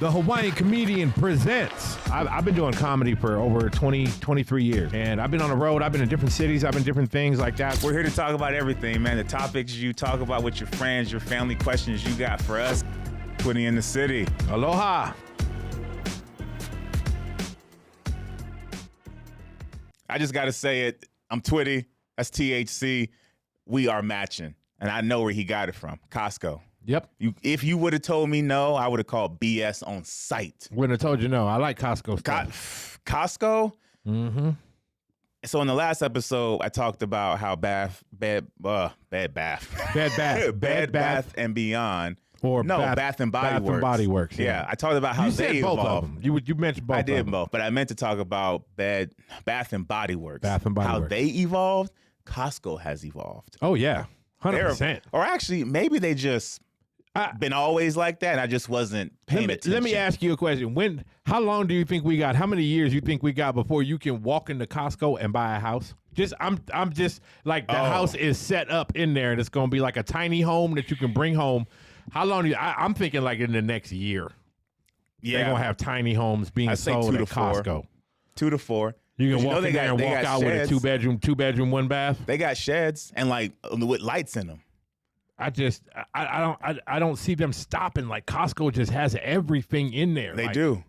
The Hawaiian Comedian presents. I've been doing comedy for over 23 years. And I've been on the road. I've been in different cities. I've been different things like that. We're here to talk about everything, man. The topics you talk about with your friends, your family, questions you got for us. Twitty in the city. Aloha. I just got to say it. I'm Twitty. That's THC. We are matching. And I know where he got it from. Costco. Yep. If you would have told me no, I would have called BS on sight. Wouldn't have told you no. I like Costco stuff. Costco? Mm-hmm. So in the last episode, I talked about how Bed Bath and Beyond. Or no, Bath and Body Works. Bath and Body Works. Yeah, I talked about how you they said both evolved. of them. You mentioned both. I of did them. both, but I meant to talk about Bath and Body Works. Bath and Body how Works. they evolved. Costco has evolved. Oh yeah, 100%. Or actually, maybe they just been always like that, and I just wasn't paying attention. Let me ask you a question. How long do you think we got? How many years do you think we got before you can walk into Costco and buy a house? I'm just like the house is set up in there, and it's gonna be like a tiny home that you can bring home. How long do you? I'm thinking like in the next year. Yeah, they're gonna have tiny homes being sold at Costco. 2 to 4. You can walk in there and walk out with a two bedroom, 1 bath. They got sheds and like with lights in them. I don't see them stopping. Like Costco just has everything in there. They do.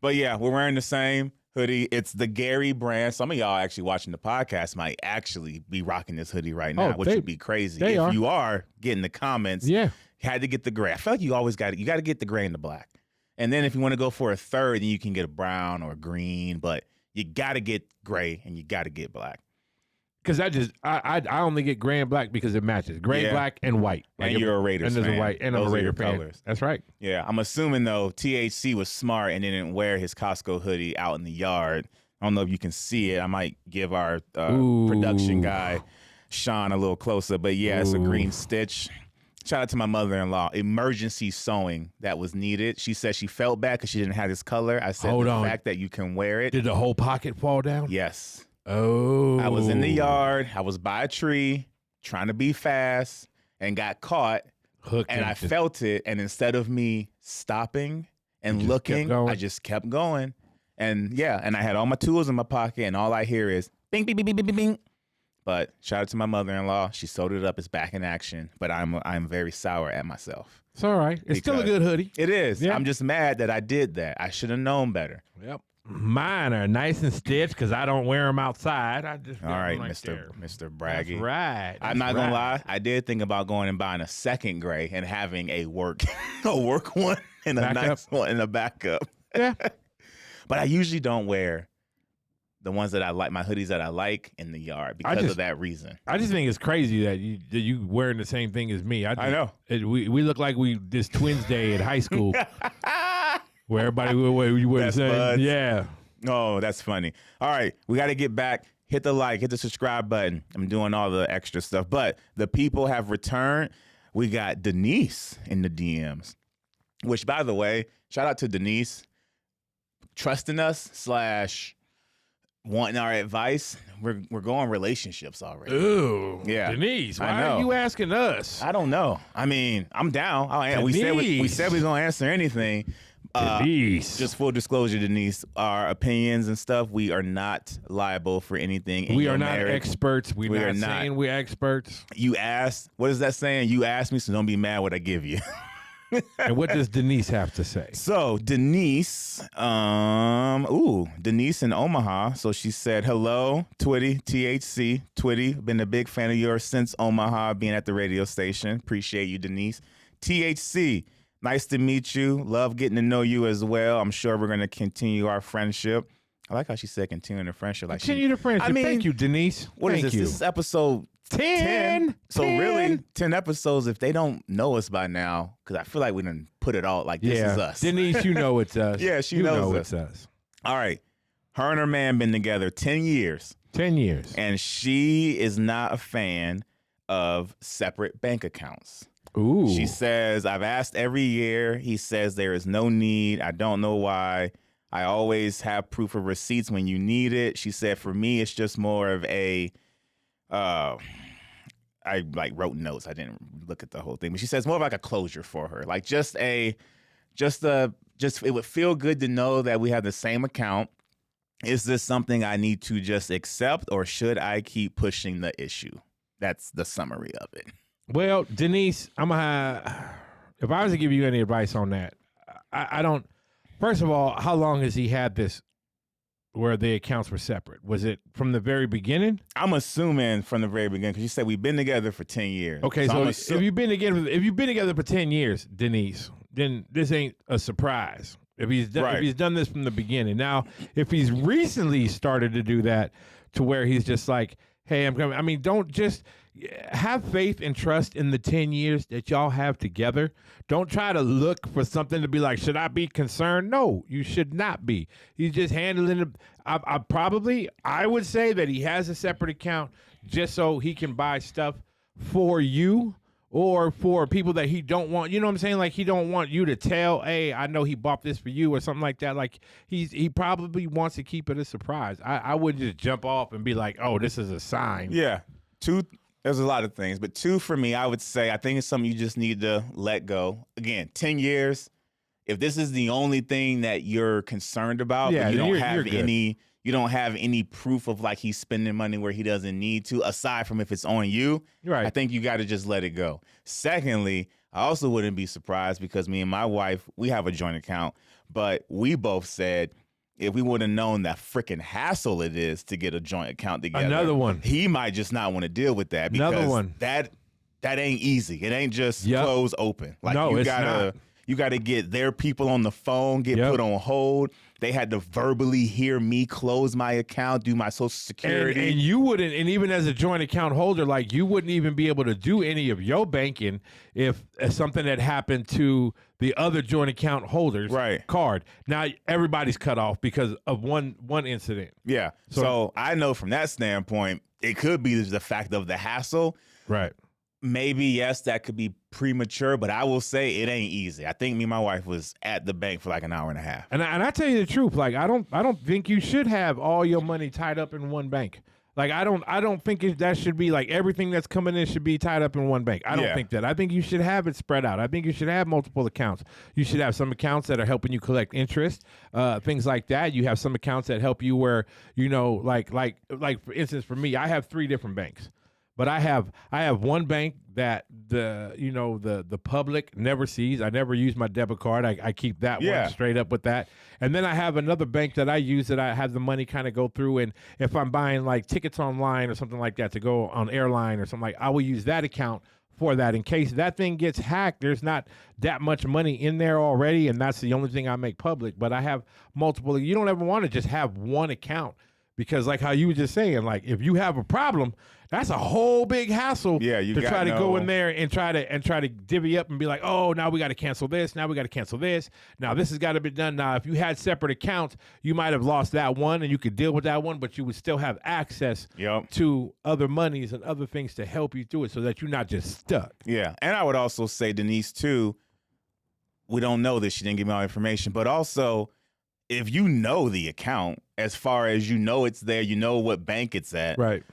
But yeah, we're wearing the same hoodie. It's the Gary brand. Some of y'all actually watching the podcast might actually be rocking this hoodie right now, which would be crazy. If you are getting the comments, had to get the gray. I feel like you always got to get the gray and the black. And then if you want to go for a third, then you can get a brown or a green, but you got to get gray and you got to get black. Because I only get gray and black because it matches. Gray, black, and white. Like and you're a Raiders fan. And there's a white, and I'm a Raider fan. Colors. That's right. Yeah, I'm assuming, though, THC was smart and didn't wear his Costco hoodie out in the yard. I don't know if you can see it. I might give our production guy, Sean, a little closer. But yeah, it's a green stitch. Shout out to my mother-in-law. Emergency sewing that was needed. She said she felt bad because she didn't have this color. I said the fact that you can wear it. Did the whole pocket fall down? Yes. Oh. I was in the yard. I was by a tree trying to be fast and got caught. I felt it. And instead of me stopping and looking, I just kept going. And yeah, and I had all my tools in my pocket and all I hear is bing, bing, bing, bing, bing, bing. But shout out to my mother-in-law. She sewed it up. It's back in action. But I'm very sour at myself. It's all right. It's still a good hoodie. It is. Yeah. I'm just mad that I did that. I should have known better. Yep. Mine are nice and stitched because I don't wear them outside. I just all right, like Mr. Braggy. That's right. I'm not gonna lie. I did think about going and buying a second gray and having a work one and a nice one and a backup. Yeah. But I usually don't wear the ones that I like, my hoodies that I like in the yard because of that reason. I just think it's crazy that you wearing the same thing as me. I know. We look like we this Twins Day at high school. Where everybody you wear the same. Yeah. Oh, that's funny. All right. We got to get back. Hit the like, hit the subscribe button. I'm doing all the extra stuff. But the people have returned. We got Denise in the DMs, which, by the way, shout out to Denise trusting us / wanting our advice. We're going relationships already. Ooh. Yeah. Denise, why are you asking us? I don't know. I mean, I'm down. We said we were going to answer anything. Denise. Just full disclosure, Denise, our opinions and stuff, we are not liable for anything. We are not experts. We are not saying we're experts. You asked, what is that saying? You asked me, so don't be mad what I give you. And what does Denise have to say? So Denise, Denise in Omaha. So she said, hello, Twitty, THC, Twitty. Been a big fan of yours since Omaha, being at the radio station. Appreciate you, Denise. THC, nice to meet you. Love getting to know you as well. I'm sure we're going to continue our friendship. I like how she said continuing the friendship. Like continue the friendship. I mean, thank you, Denise. What is this? This is episode 10. So really, 10 episodes if they don't know us by now, because I feel like we didn't put it all like this is us. Denise, you know it's us. Yeah, she knows it's us. All right. Her and her man been together 10 years. 10 years. And she is not a fan of separate bank accounts. Ooh. She says, I've asked every year. He says there is no need. I don't know why. I always have proof of receipts when you need it. She said, for me, it's just more of a, I like wrote notes. I didn't look at the whole thing, but she says more of like a closure for her. Like just just it would feel good to know that we have the same account. Is this something I need to just accept, or should I keep pushing the issue? That's the summary of it. Well, Denise, if I was to give you any advice on that, I don't. First of all, how long has he had this where the accounts were separate? Was it from the very beginning? I'm assuming from the very beginning, because you said we've been together for 10 years. Okay, so if you've been together for 10 years, Denise, then this ain't a surprise. If he's done this from the beginning. Now, if he's recently started to do that to where he's just like, hey, I'm coming. I mean, don't just have faith and trust in the 10 years that y'all have together. Don't try to look for something to be like, should I be concerned? No, you should not be. He's just handling it. I would say that he has a separate account just so he can buy stuff for you. Or for people that he don't want, you know what I'm saying? Like, he don't want you to tell, hey, I know he bought this for you or something like that. Like, he probably wants to keep it a surprise. I wouldn't just jump off and be like, oh, this is a sign. Yeah. There's a lot of things. But 2, for me, I would say, I think it's something you just need to let go. Again, 10 years, if this is the only thing that you're concerned about, but you don't have any proof of like he's spending money where he doesn't need to, aside from if it's on you, right. I think you got to just let it go. Secondly, I also wouldn't be surprised because me and my wife, we have a joint account, but we both said if we would have known that freaking hassle it is to get a joint account together, another one, he might just not want to deal with that because another one. that ain't easy. It ain't just close open. Like, no, it's not. You got to get their people on the phone, get put on hold. They had to verbally hear me close my account, do my Social Security. And you wouldn't, and even as a joint account holder, like, you wouldn't even be able to do any of your banking if something had happened to the other joint account holder's card. Now everybody's cut off because of one incident. Yeah. So I know from that standpoint, it could be the fact of the hassle. Right. Maybe, yes, that could be premature, but I will say it ain't easy. I think me and my wife was at the bank for like an hour and a half. And I tell you the truth, like, I don't think you should have all your money tied up in one bank. Like, I don't think that should be like everything that's coming in should be tied up in one bank. I don't think that. I think you should have it spread out. I think you should have multiple accounts. You should have some accounts that are helping you collect interest, things like that. You have some accounts that help you where, you know, like for instance, for me, I have 3 different banks. But I have one bank that the public never sees. I never use my debit card. I keep that one straight up with that. And then I have another bank that I use that I have the money kind of go through. And if I'm buying like tickets online or something like that to go on airline or something like, I will use that account for that in case that thing gets hacked. There's not that much money in there already, and that's the only thing I make public. But I have multiple. You don't ever want to just have one account. Because like how you were just saying, like, if you have a problem, that's a whole big hassle to try to go in there and try to divvy up and be like, oh, now we got to cancel this. Now we got to cancel this. Now this has got to be done. Now, if you had separate accounts, you might have lost that one and you could deal with that one, but you would still have access to other monies and other things to help you through it so that you're not just stuck. Yeah. And I would also say, Denise, too, we don't know this. She didn't give me all information, but also, if you know the account, as far as you know it's there, you know what bank it's at. Right.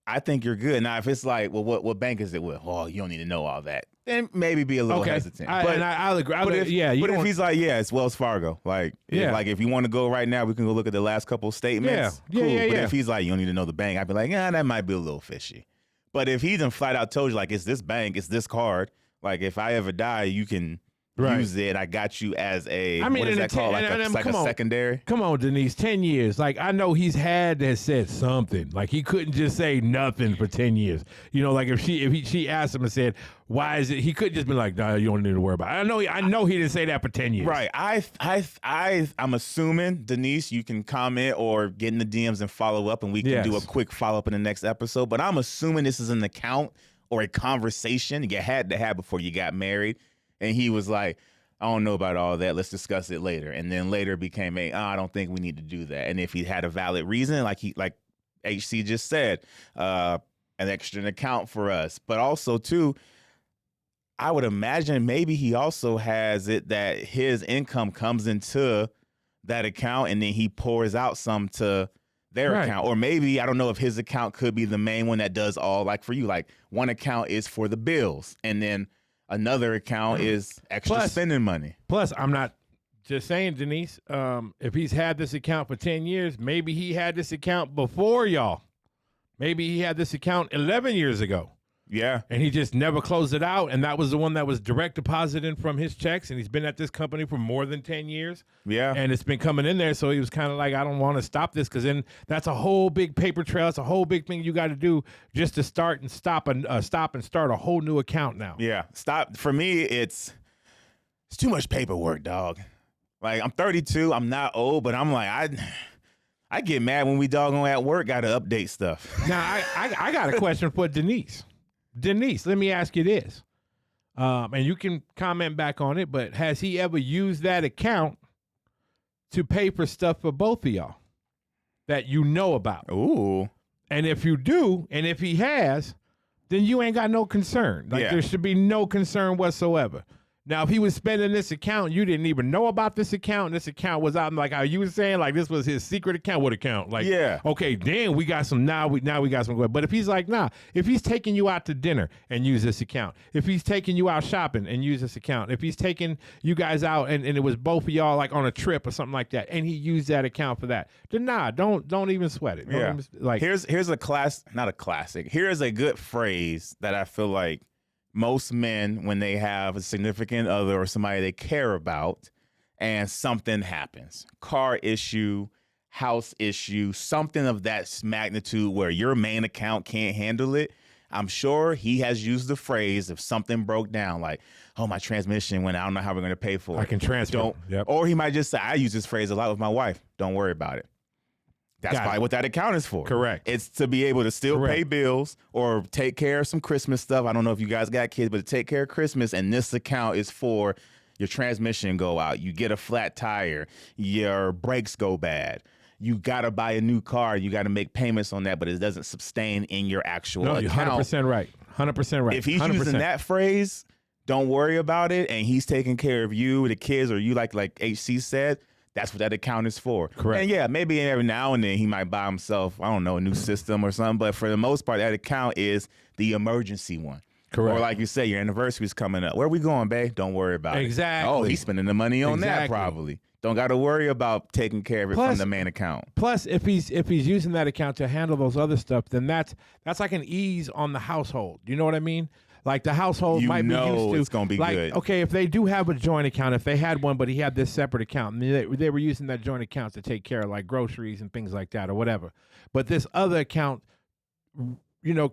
I think you're good. Now, if it's like, well, what bank is it with? Oh, you don't need to know all that. Then maybe be a little hesitant. I'll agree. But if he's like, yeah, it's Wells Fargo. Like, if you want to go right now, we can go look at the last couple of statements. Yeah. Cool. Yeah. But if he's like, you don't need to know the bank, I'd be like, that might be a little fishy. But if he done flat out told you, like, it's this bank, it's this card. Like, if I ever die, you can use it. I got you as a, what is that called? Like a secondary? Come on, Denise, 10 years. Like, I know he's had to have said something. Like, he couldn't just say nothing for 10 years. You know, like if she asked him and said, why is it, he could just be like, nah, you don't need to worry about it. I know he didn't say that for 10 years. Right. I'm assuming, Denise, you can comment or get in the DMs and follow up, and we can do a quick follow-up in the next episode. But I'm assuming this is an account or a conversation you had to have before you got married. And he was like, I don't know about all that. Let's discuss it later. And then later became I don't think we need to do that. And if he had a valid reason, like HC just said, an extra account for us. But also, too, I would imagine maybe he also has it that his income comes into that account and then he pours out some to their account. Or maybe, I don't know if his account could be the main one that does all, like for you, like one account is for the bills. And then Another account is extra spending money. Plus, I'm not just saying, Denise, if he's had this account for 10 years, maybe he had this account before y'all. Maybe he had this account 11 years ago. Yeah. And he just never closed it out. And that was the one that was direct depositing from his checks. And he's been at this company for more than 10 years. Yeah. And it's been coming in there. So he was kind of like, I don't want to stop this, because then that's a whole big paper trail. It's a whole big thing you got to do just to start and stop and start a whole new account now. Yeah. Stop. For me, it's too much paperwork, dog. Like, I'm 32. I'm not old, but I'm like, I get mad when we doggone at work got to update stuff. Now, I got a question for Denise. Denise, let me ask you this, and you can comment back on it, but has he ever used that account to pay for stuff for both of y'all that you know about? Ooh. And if you do, and if he has, then you ain't got no concern. Like, there should be no concern whatsoever. Now, if he was spending this account, you didn't even know about this account, and this account was out, like how you were saying, like this was his secret account. What account? Like, okay, then we got some, now we got some good. But if he's like, nah, if he's taking you out to dinner and use this account, if he's taking you out shopping and use this account, if he's taking you guys out and it was both of y'all like on a trip or something like that, and he used that account for that, then nah, don't even sweat it. Like, here's not a classic. Here's a good phrase that I feel like most men, when they have a significant other or somebody they care about and something happens, car issue, house issue, something of that magnitude where your main account can't handle it, I'm sure he has used the phrase, if something broke down, like, oh, my transmission went out, I don't know how we're going to pay for it. I can transfer. Or he might just say, I use this phrase a lot with my wife, don't worry about it. That's probably what that account is for. Correct. It's to be able to still pay bills or take care of some Christmas stuff. I don't know if you guys got kids, but to take care of Christmas. And this account is for your transmission go out. You get a flat tire. Your brakes go bad. You got to buy a new car. You got to make payments on that, but it doesn't sustain in your actual account. You're 100% right. 100% right. If he's 100%. using that phrase, don't worry about it, and he's taking care of you, the kids, or you like HC said, that's what that account is for. Correct. And yeah, maybe every now and then he might buy himself, I don't know, a new system or something. But for the most part, that account is the emergency one. Correct. Or like you say, your anniversary's coming up. Where we going, babe? Don't worry about it. Exactly. Oh, he's spending the money on that probably. Don't got to worry about taking care of it from the main account. Plus, if he's using that account to handle those other stuff, then that's like an ease on the household. You know what I mean? Like, the household might be used to, it's gonna be good. Okay, if they do have a joint account, if they had one, but he had this separate account, and they were using that joint account to take care of like groceries and things like that or whatever. But this other account,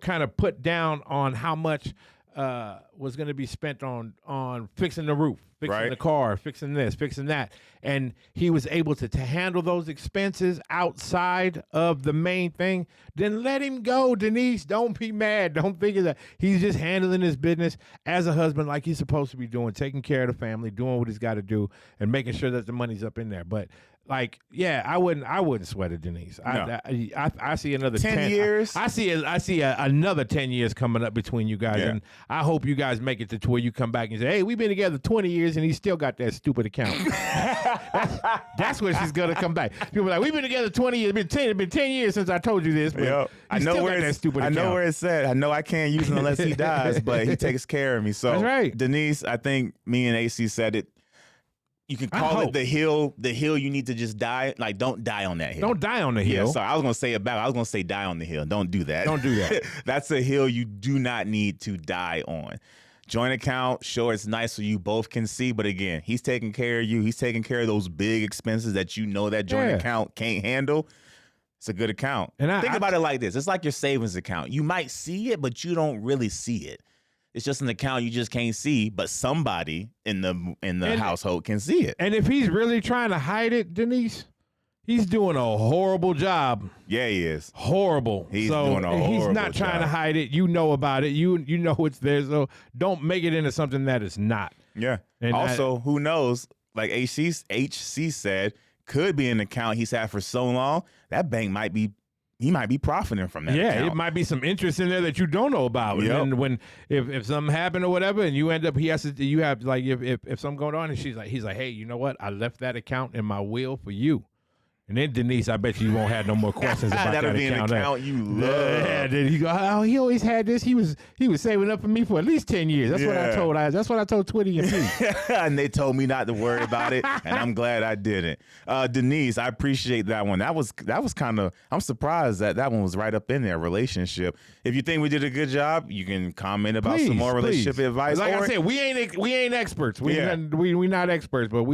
kind of put down on how much was going to be spent on fixing the roof, fixing the car, fixing this, fixing that. And he was able to handle those expenses outside of the main thing. Then let him go, Denise. Don't be mad. Don't think of that. He's just handling his business as a husband like he's supposed to be doing, taking care of the family, doing what he's got to do, and making sure that the money's up in there. But like, yeah, I wouldn't sweat it, Denise. No. I see another 10 years. I see another 10 years coming up between you guys, and I hope you guys make it to where you come back and say, "Hey, we've been together 20 years, and he still got that stupid account." that's where she's gonna come back. People be like, "We've been together 20 years. It's been 10 years since I told you this." But I know where that stupid account. I know where it's at. I know I can't use it unless he dies, but he takes care of me. So that's right, Denise. I think me and AC said it. You can call it the hill you need to just die. Like, don't die on that hill. Don't die on the hill. Yeah, sorry, I was going to say die on the hill. Don't do that. Don't do that. That's a hill you do not need to die on. Joint account, sure, it's nice so you both can see. But again, he's taking care of you. He's taking care of those big expenses that that joint account can't handle. It's a good account. And think about it like this. It's like your savings account. You might see it, but you don't really see it. It's just an account you just can't see, but somebody in the household can see it. And if he's really trying to hide it, Denise, he's doing a horrible job. Yeah, he is. Horrible. He's doing a horrible job. He's not trying to hide it. You know about it. You know it's there. So don't make it into something that it's not. Yeah. And also, who knows? Like HC said, could be an account he's had for so long. That bank might be. He might be profiting from that. Yeah, account. It might be some interest in there that you don't know about. Yep. And if something happened or whatever, and you end up, you have like if something going on, and he's like, hey, you know what? I left that account in my will for you, And then Denise, I bet you won't have no more questions about That'll that be an account you love. Yeah, then he go, oh, he always had this. He was saving up for me for at least 10 years. That's what I told. That's what I told Twitty and me. And they told me not to worry about it, and I'm glad I didn't. Denise, I appreciate that one. That was kind of. I'm surprised that one was right up in there. Relationship. If you think we did a good job, you can comment about some more relationship advice. Like I said, we ain't experts. We not experts, but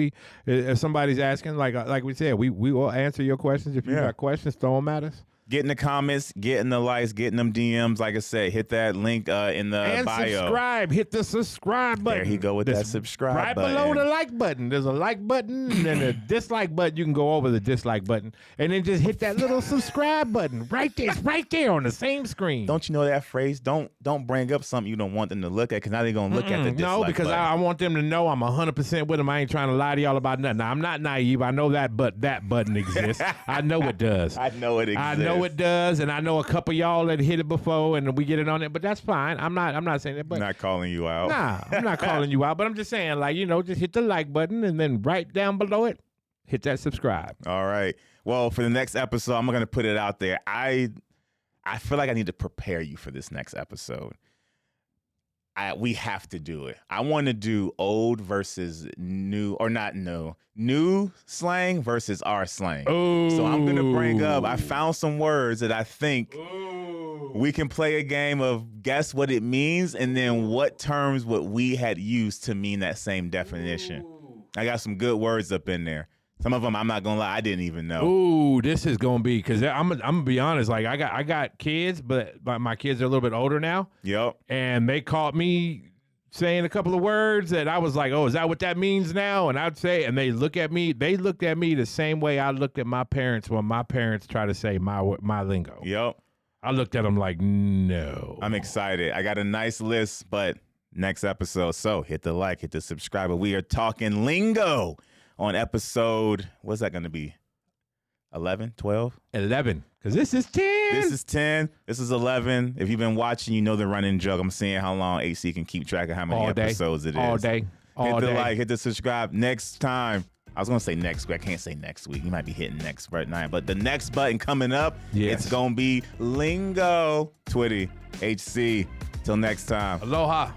if somebody's asking, like we said, we will answer your questions. If you got questions, throw them at us. Get in the comments, get in the likes, get in them DMs. Like I said, hit that link in the bio. And subscribe. Hit the subscribe button. There he go with that subscribe right button. Right below the like button. There's a like button and then a dislike button. You can go over the dislike button and then just hit that little subscribe button. Right there. It's right there on the same screen. Don't you know that phrase? Don't bring up something you don't want them to look at, because now they're going to look at the dislike No, because I want them to know I'm 100% with them. I ain't trying to lie to y'all about nothing. Now, I'm not naive. I know that button exists. I know it does. I know it exists. I know it does, and I know a couple of y'all that hit it before, and we get it on it. But that's fine. I'm not saying that. But not calling you out. Nah, I'm not calling you out. But I'm just saying, just hit the like button, and then right down below it, hit that subscribe. All right. Well, for the next episode, I'm going to put it out there. I feel like I need to prepare you for this next episode. We have to do it. I want to do old versus new, or not new slang versus our slang. Ooh. So I'm going to bring up, I found some words that I think we can play a game of guess what it means, and then what terms what we had used to mean that same definition. Ooh. I got some good words up in there. Some of them, I'm not gonna lie, I didn't even know. Ooh, this is gonna be, because I'm gonna be honest. Like I got kids, but my kids are a little bit older now. Yep. And they caught me saying a couple of words that I was like, "Oh, is that what that means now?" And I'd say, and they looked at me the same way I looked at my parents when my parents try to say my lingo. Yep. I looked at them like, no. I'm excited. I got a nice list, but next episode. So hit the like, hit the subscribe. We are talking lingo on episode, what's that going to be? 11, 12? 11, because this is 10. This is 10. This is 11. If you've been watching, you know the running joke. I'm seeing how long AC can keep track of how many episodes it is. All day. Hit the like, hit the subscribe. Next time. I was going to say next week. I can't say next week. You might be hitting next right now. But the next button coming up, It's going to be lingo. Twitty, HC. Till next time. Aloha.